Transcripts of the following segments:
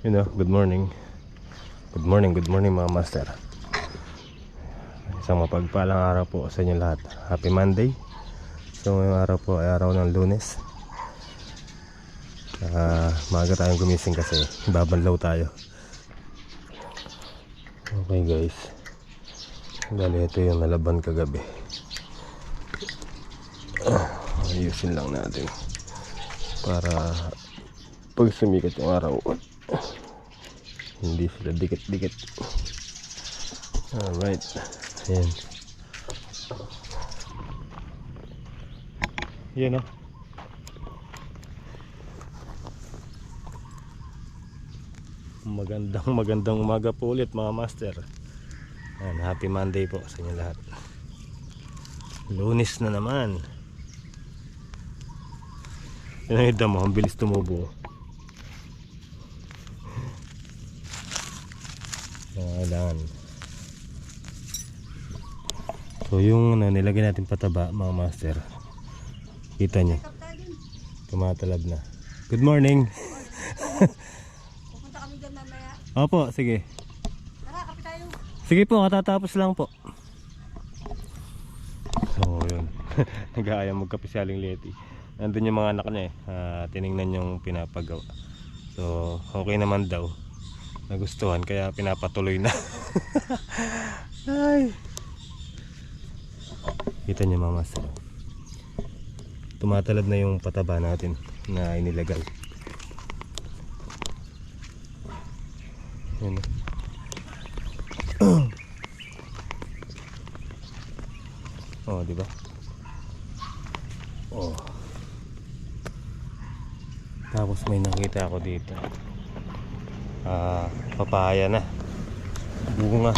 Good morning. Good morning mga master. Isang mapagpalang araw po sa inyo lahat. Happy Monday. So ngayong araw po ay araw ng Lunes. Maaga tayong gumising kasi babanlaw tayo. Okay guys, dali ito yung nalaban kagabi. Ayusin lang natin para pag sumikat yung araw hindi sila dikit-dikit. Alright, ayan. Yan o. Magandang umaga po ulit mga master. Ayan, happy Monday po sa inyo lahat. Lunes na naman. Pinahida mo, ang bilis tumubo. Kailangan. So yung nilagay natin pataba mga master, kita nyo tumatalab na. Good morning. Pupunta kami dyan mamaya. Opo, sige. Tara, kape tayo. Sige po, katatapos lang po. So yun. Nag-aayang magkape si Aling Leti. Nandun yung mga anak niya tinignan yung pinapagawa. So okay naman daw, nagustuhan kaya pinapatuloy na. Ay, kita niyo mga master, tumatalab na yung pataba natin na inilagay. Yan. Oh, di ba? Oh. Tapos may nakita ako dito. Papaya na. Bunga.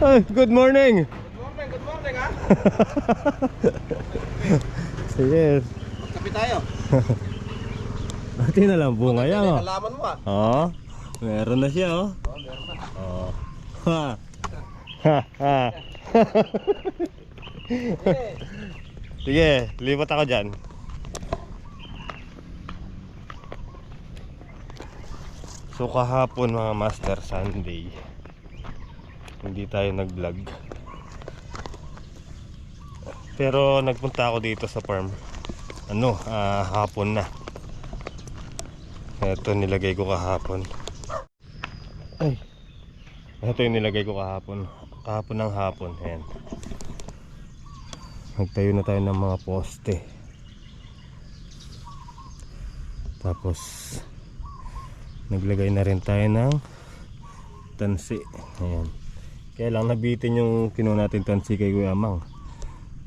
Ay, good morning. Good morning ha. Sige. Kape tayo. Ati na lang bunga yan. Alaman mo ah. Oo. Meron na siya oh. Oh, meron na. Oh. Ha. Ha. Ha. Sige, lipat ako dyan. So kahapon mga master, Sunday, hindi tayo nag-vlog. Pero nagpunta ako dito sa farm. Hapon na. Ito nilagay ko kahapon. Ay. Ito yung nilagay ko kahapon. Kahapon ng hapon. Ayan. Nagtayo na tayo ng mga poste. Tapos naglagay na rin tayo ng tansi. Ayan. Kaya lang nabitin yung kinuha natin tansi kay Kuya Mang.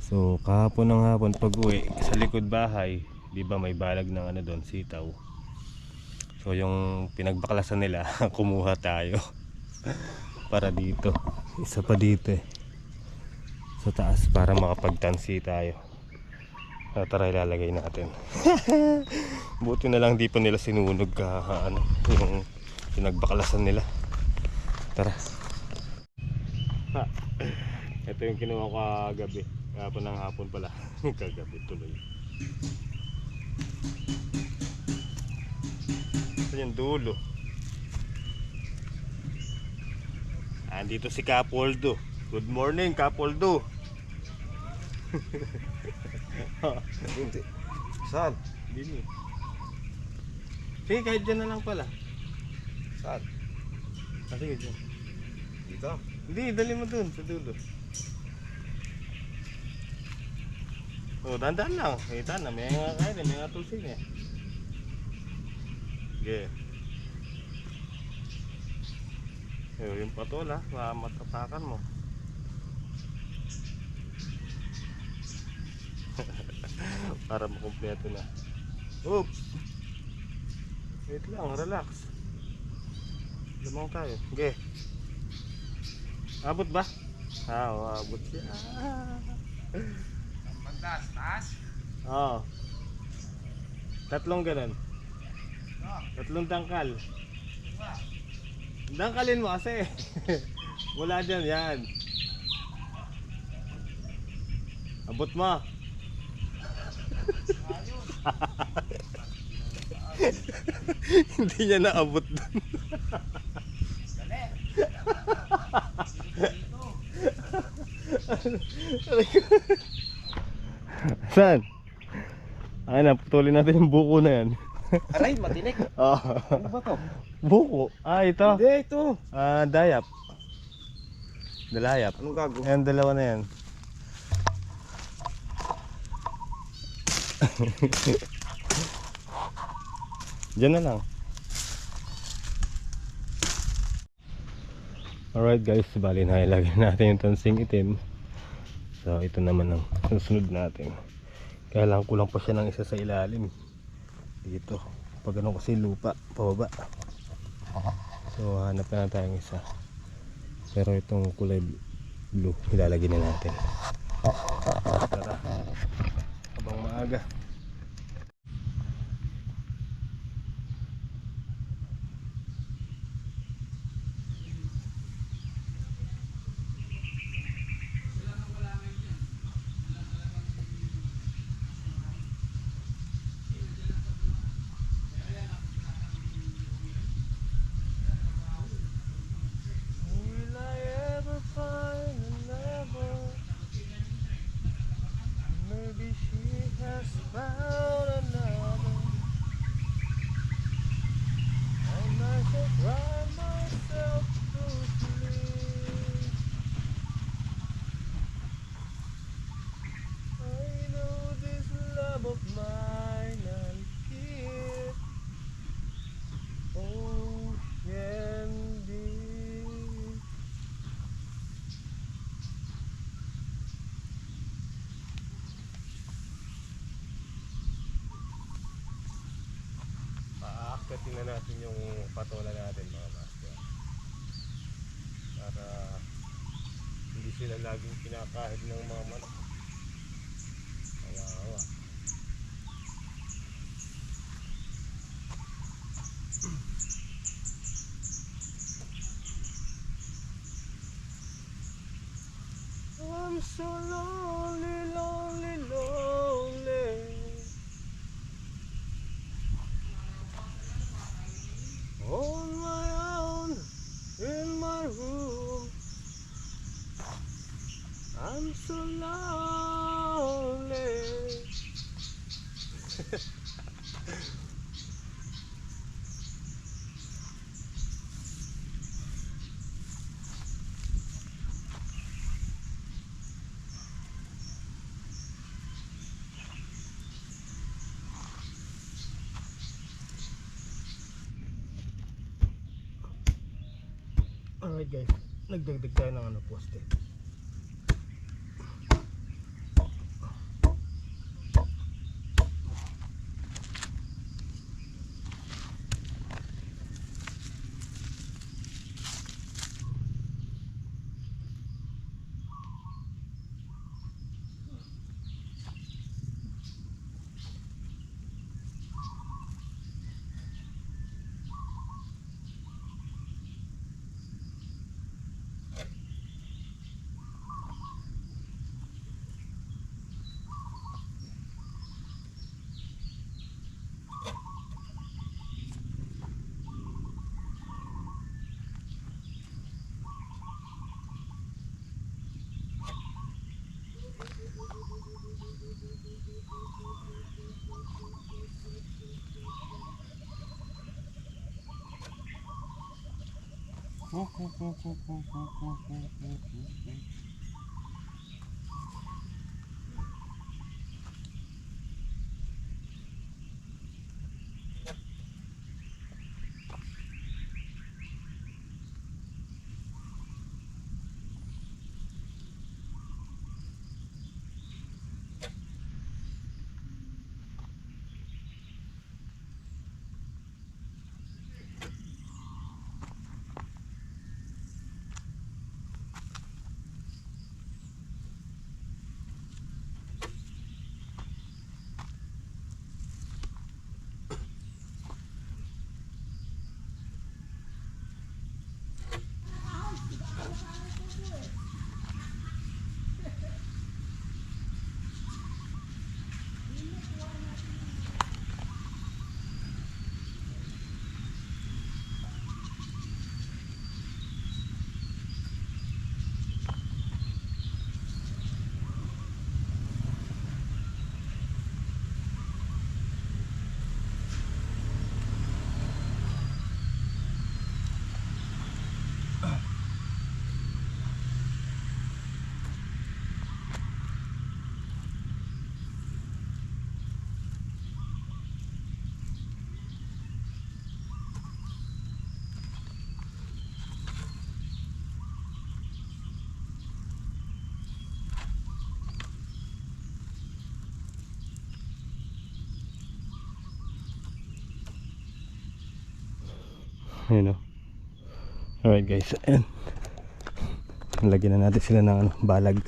So kahapon ng hapon pag uwi sa likod bahay, di ba may balag ng doon, sitaw. So yung pinagbaklasan nila kumuha tayo para dito. Isa pa dito sa taas para makapagtansi tayo. Tara, ilalagay natin. Buti na lang di pa nila sinunog yung pinagbaklasan nila. Tara. Ito yung kinuha ko kagabi. Kahapon ng hapon pala. Kagabi tuloy. Ito yung dulo. Andito si Kapoldo. Good morning Kapoldo. Saan? Dini. Sige, kahit dyan na lang pala. Saan? Sige, dyan. Dito? Hindi, dali mo dun sa dulo. Dandan lang. Kita na, may mga kain, may mga tulsin eh. Sige. Yung patol matapakan mo. Para makumpleto na. Oops. Wait lang, relax. Lamang tayo. Okay. Abot ba? Abot siya. Pandas, taas? Oo. Tatlong ganun. Tatlong dangkal. Dangkalin mo kasi. Wala dyan, yan. Abot mo. Hindi niya naabot doon. Saan? Ay na, putulin natin yung buko na yan. Aray, matinik. Oh. Ano ba to? Buko? Ah, ito. Hindi, ito. Ah, dayap. Dalayap. Anong gago? Ayan, dalawa na yan. Diyan na lang. Alright guys, bali na ilagay natin yung tansing itim. So ito naman ang susunod natin. Kailangan ko lang pa siya ng isa sa ilalim. Dito. Pag ano kasi lupa, pababa. So hanap na tayong isa. Pero itong kulay blue, ilalagay na natin. Tara. Habang maaga. Aakyatin na natin yung patola natin mga master. Para hindi sila laging kinakahid ng mga manok. Kawawa. I'm so lonely, lonely, lonely. On my own, in my room, I'm so lonely. Alright guys, nagdagdag tayo ng ano, poste. Ayun o. Alright guys, and lagyan na natin sila ng ano, balag.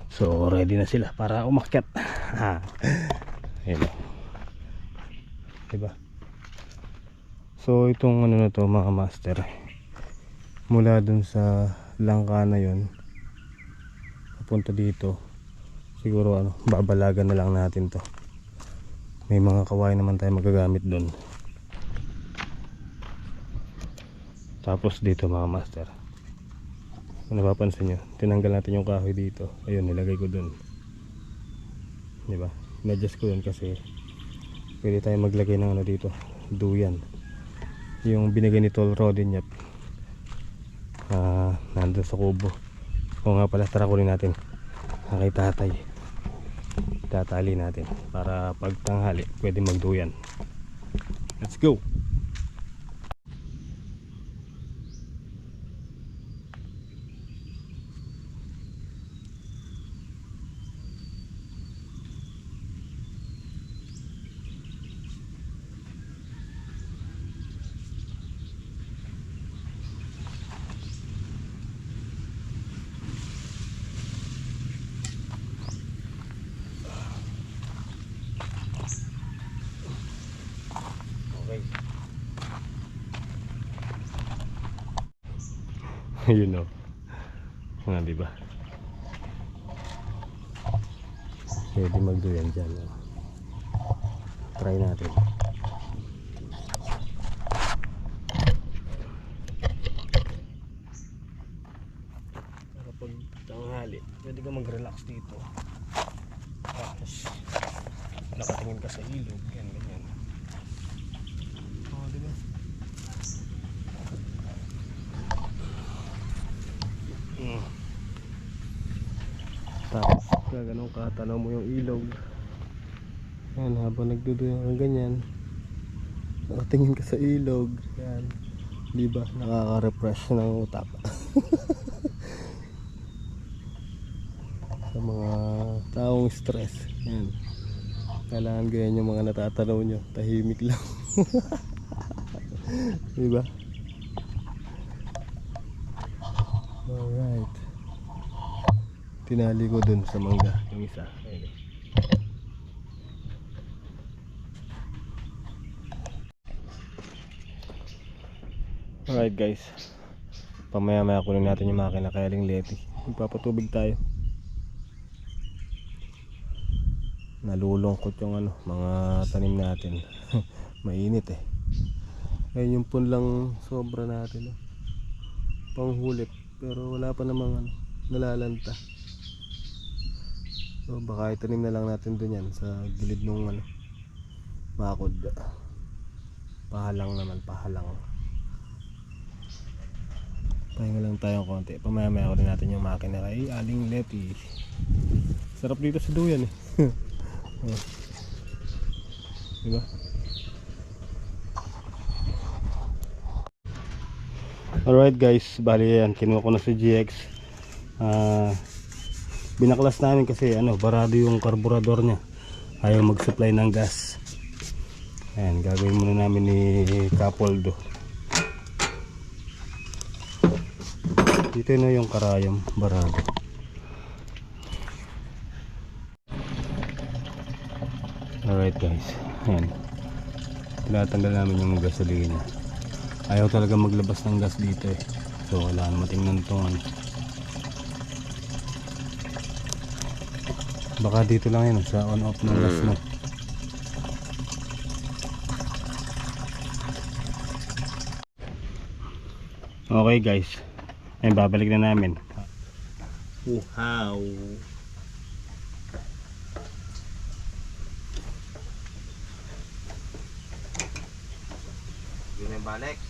So ready na sila para umakyat. Ayun o. Diba? So itong ano na to mga master, mula dun sa langka na yon papunta dito, siguro ano, babalagan na lang natin to. May mga kawain naman tayo magagamit dun. Tapos dito mga master, kung napapansin nyo, tinanggal natin yung kahoy dito. Ayun, nilagay ko dun, diba? Inadjust ko yun kasi pwede tayo maglagay ng ano dito, duyan. Yung binigay ni Tol Rodinyap, nandun sa kubo. O nga pala, tara kunin natin kay tatay. Tatali natin para pag tanghali pwede magduyan. Let's go. You know. Diba? Pwede magduyan dyan. Try natin. Para pag tanghali, pwede ka mag-relax dito. Tapos nakatingin ka sa ilog. Yan, ganyan. Oh, diba? Tapos ganun ka, tanaw mo yung ilog. Yan, habang nagduduyan kang ganyan, nakatingin ka sa ilog. Yan, diba? Nakaka-refresh ng utak. Sa mga taong stress, yan, kailangan ganyan yung mga natatanaw nyo. Tahimik lang. Diba? Alright, tinali ko dun sa mangga yung isa. Ayun. Alright guys, pamaya maya kunin natin yung makina kay Aling Leti. Magpapatubig tayo. Nalulungkot yung ano, mga tanim natin. Mainit eh. Ngayon yung pun lang sobra natin, panghulip, pero wala pa namang ano, nalalanta. So baka itanim na lang natin dun yan sa gilid nung ano, bakod. Pahalang naman, pahalang. Pahinga lang tayong konti. Pamaya-maya ko rin natin yung makina kay Aling Leti. Sarap dito sa duyan eh. Diba? Alright guys, bali yan, kinuha ko na si GX. Binaklas namin kasi ano, barado yung karburador nya, ayaw mag-supply ng gas. Ayan, gagawin muna namin ni Kapoldo. Dito na yung karayom, barado. Alright guys, ayan, tinatanggal namin yung gasolina. Ayaw talaga maglabas ng gas dito eh. So kailangan matingnan itong ano. Baka dito lang yan sa on off ng gas mo. Okay guys, ayun, babalik na namin. Wow. Yun yung balik.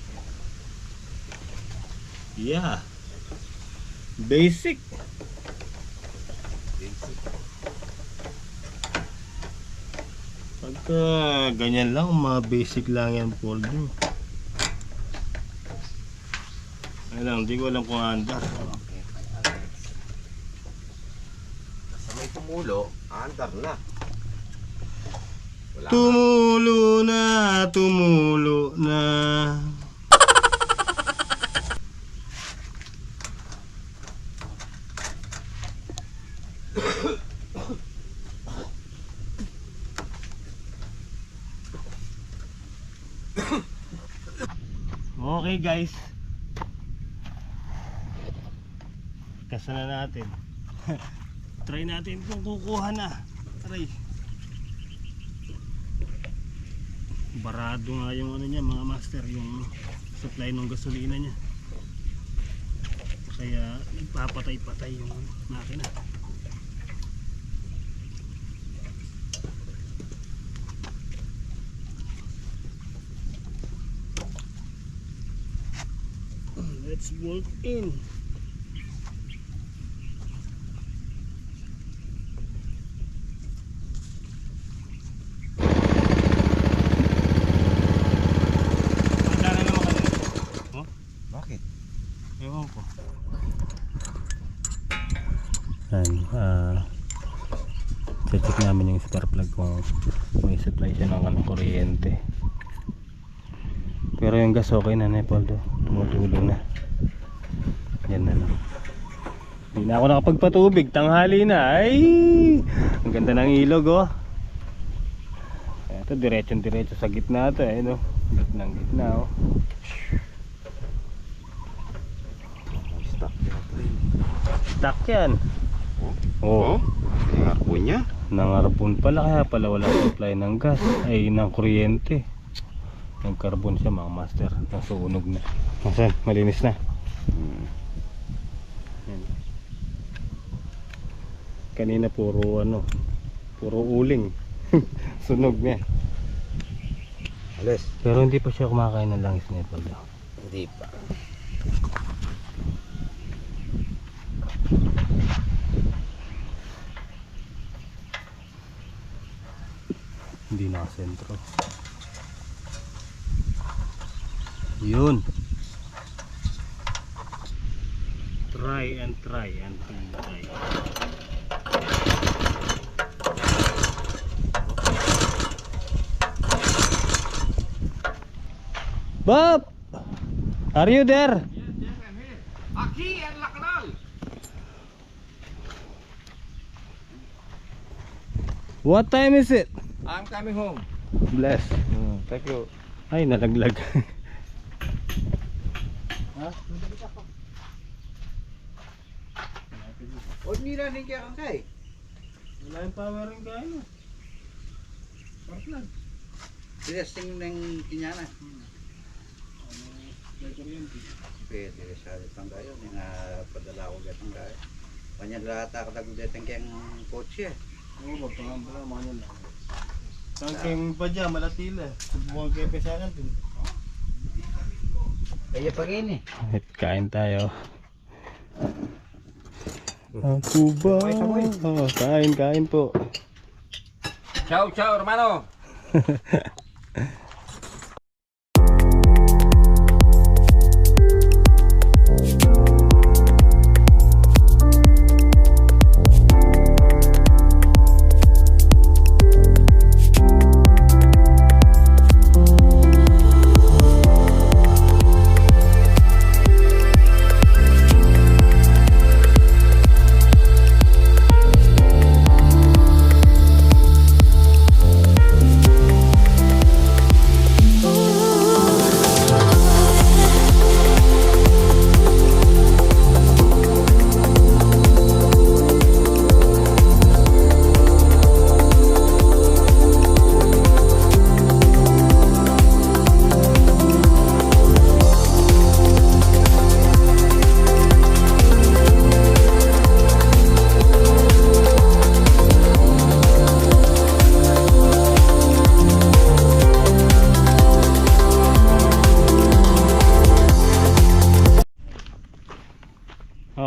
Yeah. Basic. Pagka ganyan lang, mga basic lang yan, Poldo. Ay lang, hindi ko alam kung andar. Okay, sa may tumulo, andar na. Wala. Tumulo na. Okay guys, kasa na natin. Try natin kung kukuha na. Aray, barado nga yung ano niya mga master, yung supply ng gasolina niya, kaya nagpapatay-patay yung makina. Let's walk in. Wala na naman kami. Oh? Bakit? Ewan ko. Check namin yung spark plug kung may supply siya ng kuryente. Pero yung gas okay na, Nepaldo. Tumutulong na. Yan na lang. Hindi na ako nakapagpatubig. Tanghali na. Ay! Ang ganda ng ilog, oh. Ito, diretso sa gitna ito, eh, no? Gitna, oh. Stop yata yun. Stuck yan. Oh? Oh. Ang arbo niya? Nangarbon pala, kaya pala wala supply ng gas. Ay, ng kuryente. Nag-carbon siya mga master. Nasunog na. Nasaan? Malinis na. Yan. Kanina puro puro uling. Sunog niya. Alis. Pero hindi pa siya kumakain ng langis na ito. Hindi pa. Hindi nakasentro. Yun. Try and try. Bob! Are you there? Yes, I'm here. Aquí en la canal. What time is it? I'm coming home. Bless. Thank you. Ay, nalaglag. Huwag nila rin kaya kang kay. Wala yung power rin kayo. Parang lang. Tinesting ng kinyana. Pwede sa itang gayo. Nga padala ko gatang gayo. Kanya lahat ako nagudetang kayang kotse. Oo, magpangambala mga nyo lang. Tangking pa dyan, malatila. Subukan kayo pa sa akin dun. Kaya pag ini. Kain tayo. Ako ba? Oh, kain po. Ciao, ciao, hermano.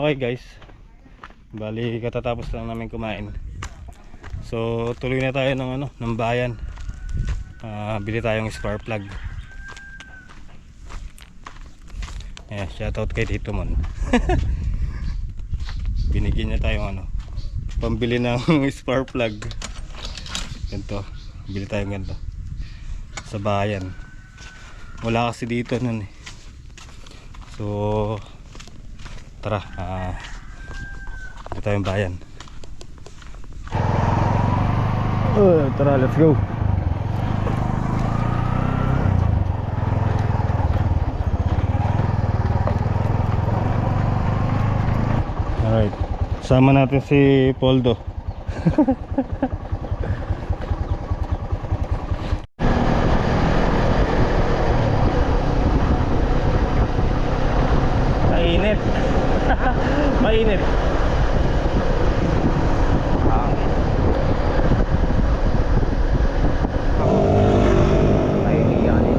Okay guys, bali katatapos lang namin kumain. So tuloy na tayo ng bayan. Bili tayong spark plug. Shoutout kay Tito Mon. Binigyan niya tayong pambili ng spark plug. Ganito. bili tayong ganito sa bayan. Wala kasi dito nun eh. So tara, bili tayong bayan. Tara, let's go. Alright, sama natin si Poldo. Mainit. Mainit. Ay, yan eh.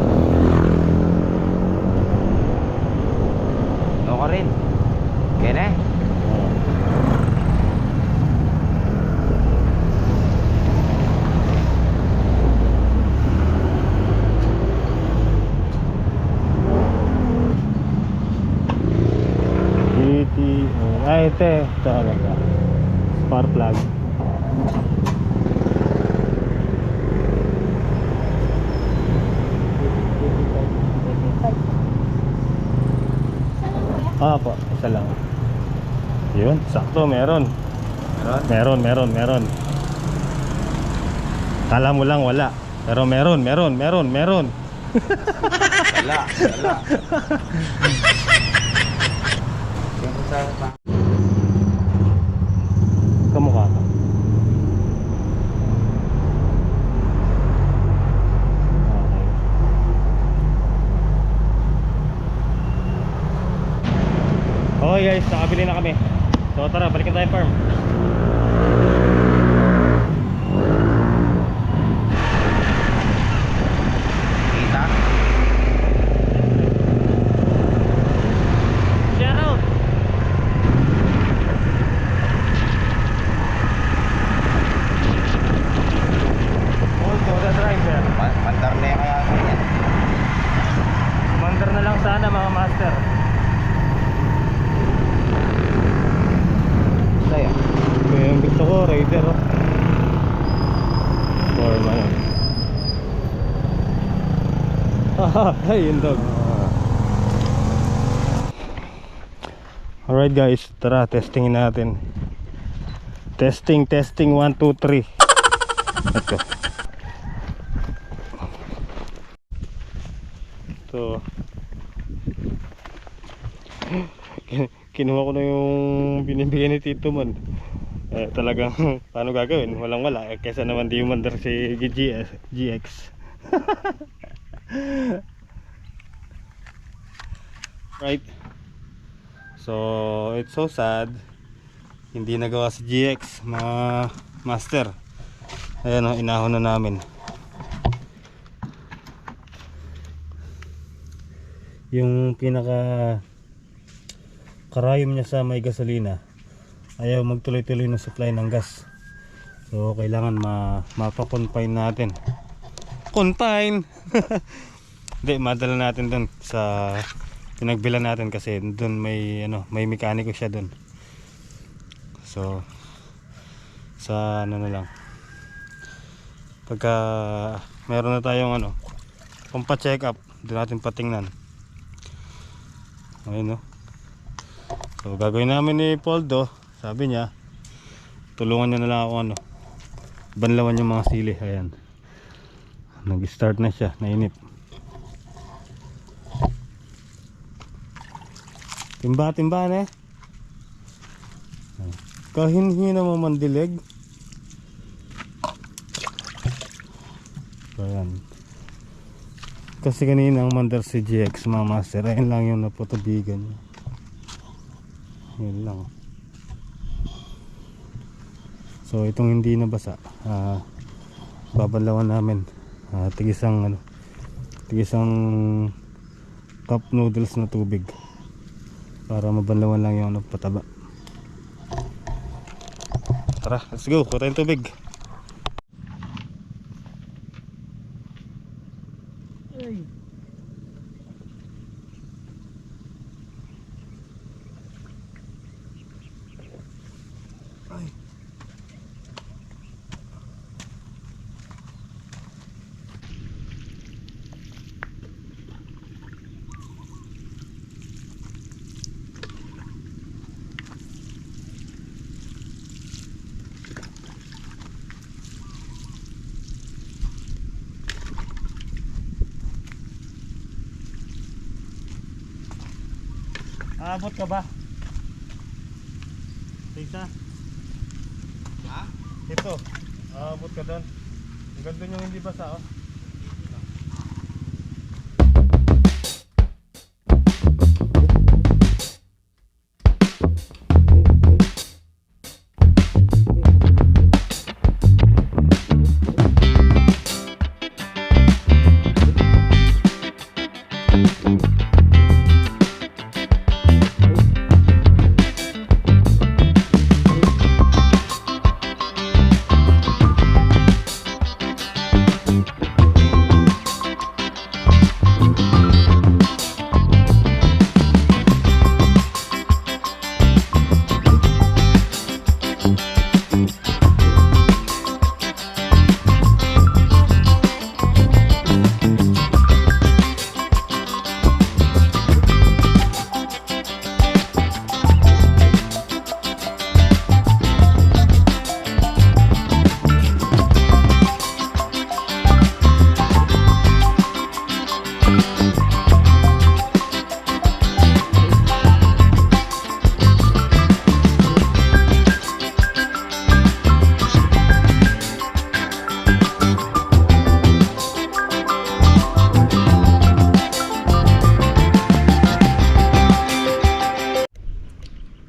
Ano ka rin? Kene? Ay, ito talaga. Spark plug. Po, isa lang. Yun, sakto, meron. Meron. Kala mo lang wala. Pero meron. Wala. Yung sa Kamukha ka. Okay guys, nakabili na kami. So tara, balikan tayo farm. kita. Shout out. Also the driver. Mandar na yung kaya kanya. Commander na lang sana mga master. Tayo. Yung gusto ko, Raider oh. Foreman. Ay, yung dog. Alright guys, tara, testingin natin. Testing, 1, 2, 3. Let's go. So kinuha ko na yung binibigay ni Tito Man. Talagang paano gagawin? Walang wala. Kesa naman di umandar si GX. Right. So it's so sad hindi nagawa si GX mga master. Ayan o, inahon na namin. Yung pinaka karayom niya sa may gasolina, ayaw magtuloy-tuloy ng supply ng gas. So kailangan mapa-confine natin. Confine. Hindi, madala natin doon sa pinagbilan natin kasi doon may mekaniko siya doon. So sa na lang. Pagka meron na tayong pampa-check up, doon natin patingnan. Ayun no. So gagawin namin ni Poldo, sabi niya tulungan niya na lang ako banlawan yung mga sili. Ayan, nag-start na siya, nainip. Timba-timba kahinhina mo mandilig. So ayan, kasi kanina ang mandar si GX mga master, ayun lang yung naputubigan niya. Yun lang. So itong hindi nabasa, babanlawan namin. Tigisang cup noodles na tubig para mabanlawan lang yung pataba. Tara, let's go, kuha tayong tubig. Aabot ka ba? Isa. Ha? Ito. Aabot ka doon. Hanggang doon yung hindi basa oh.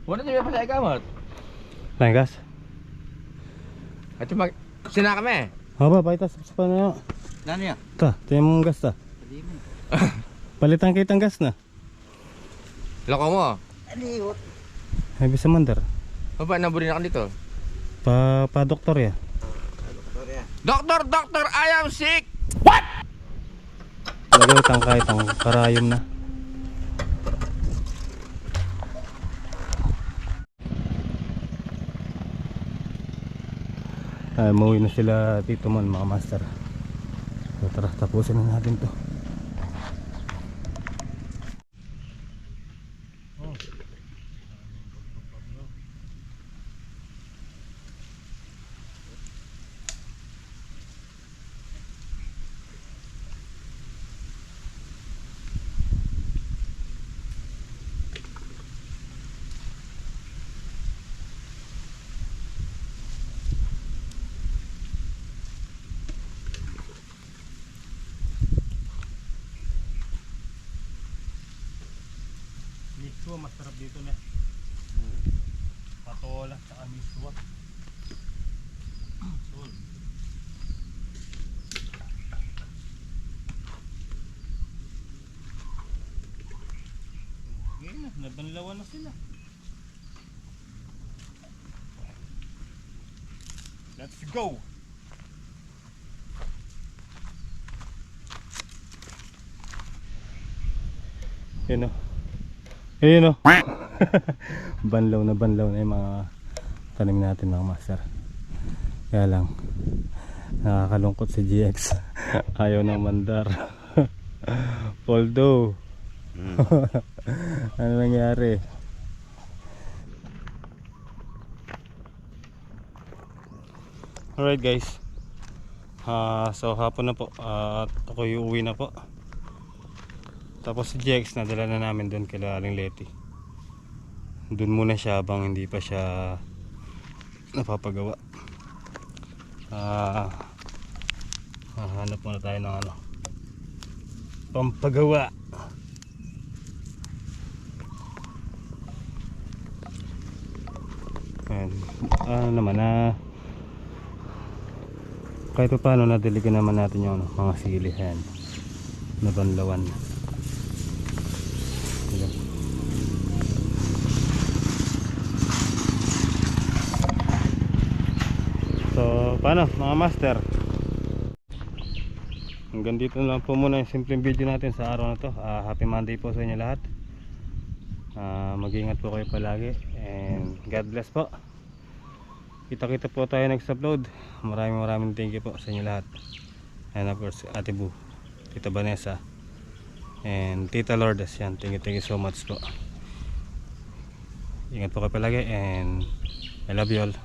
Wala niyo pa sa ikamot. Langgas. At mag sina kami. Haba, paitas sa panayo. Nani ya? Ta, tiyan mong gas ta. Palitan kitang gas na. Loko mo. Aliwot. Ay, bisa mandar. Baba na buri na ka dito. Pa doktor ya. Sorry ya. Doktor, I am sick. Lagay itang karayom na. Ay, mauwi na sila Tito Mon, mga master. So, tara, tapusin na natin to. Miswa, masarap dito na. Patola, saka miswa. Okay na, nabanlawan na sila. Let's go! Yun o. Ayun o. banlaw na yung mga tanim natin, mga master. Kaya lang nakakalungkot si GX. Ayaw ng mandar. Poldo. Ano nangyari? Alright guys, so hapon na po at ako uuwi na po. Tapos si GX nadala na namin doon kay Aling Leti. Doon muna siya habang hindi pa siya napapagawa. Hanap muna tayo ng ano, pampagawa. Ayan. Ano naman kahit pa paano nadiligan naman natin yung mga sili. Ayan, nabanlawan. So paano mga master, hanggang dito na lang po muna yung simpleng video natin sa araw na to. Happy Monday po sa inyo lahat. Mag-ingat po kayo palagi and God bless po. Kita-kita po tayo next upload. Maraming thank you po sa inyo lahat. And of course Ate Bu, Tita Vanessa and Tita Lourdes, yan, thank you so much po. Ingat po kayo palagi and I love you all.